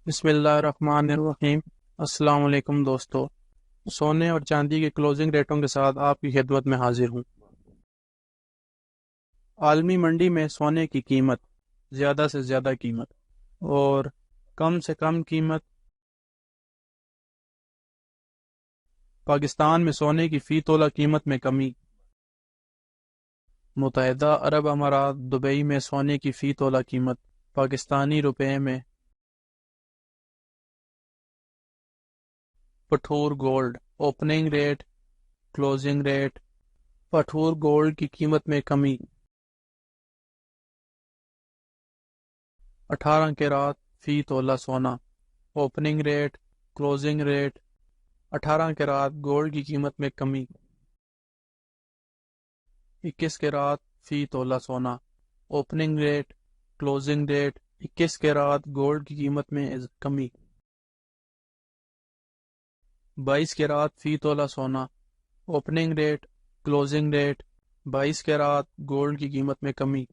بسم اللہ الرحمن الرحیم۔ السلام علیکم دوستو، سونے اور چاندی کے کلوزنگ ریٹوں کے ساتھ آپ کی خدمت میں حاضر ہوں۔ عالمی منڈی میں سونے کی قیمت، زیادہ سے زیادہ قیمت اور کم سے کم قیمت۔ پاکستان میں سونے کی فی تولہ قیمت میں کمی۔ متحدہ عرب امارات دبئی میں سونے کی فی تولہ قیمت پاکستانی روپے میں۔ پٹھور gold opening rate, closing rate. پٹھور گولڈ کی قیمت میں کمی۔ 18 کیرات فی تولہ سونا، opening rate, closing rate. 18 carat gold کی قیمت میں کمی۔ 21 کیرات فی تولہ سونا، opening rate, closing rate. 21 carat gold کی قیمت میں کمی۔ 22 کیرات فی تولہ سونا، opening rate, closing rate. 22 carat gold کی قیمت میں کمی۔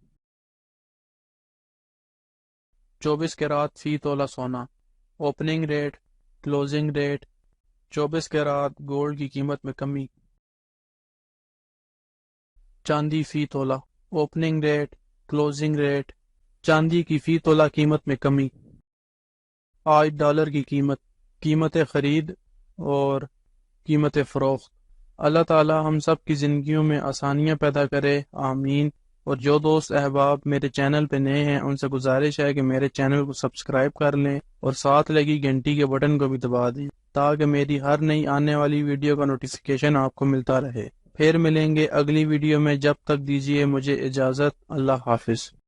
24 کیرات فی تولہ سونا، opening rate, closing rate. 24 کیرات gold کی قیمت میں کمی۔ چاندی فی تولہ، اوپننگ ریٹ، کلوزنگ ریٹ۔ چاندی کی فی تولہ قیمت میں کمی۔ آج ڈالر کی قیمت خرید اور قیمت فروخت۔ اللہ تعالی ہم سب کی زندگیوں میں آسانیاں پیدا کرے، آمین۔ اور جو دوست احباب میرے چینل پہ نئے ہیں ان سے گزارش ہے کہ میرے چینل کو سبسکرائب کر لیں اور ساتھ لگی گھنٹی کے بٹن کو بھی دبا دیں تاکہ میری ہر نئی آنے والی ویڈیو کا نوٹیفیکیشن آپ کو ملتا رہے۔ پھر ملیں گے اگلی ویڈیو میں، جب تک دیجیے مجھے اجازت۔ اللہ حافظ۔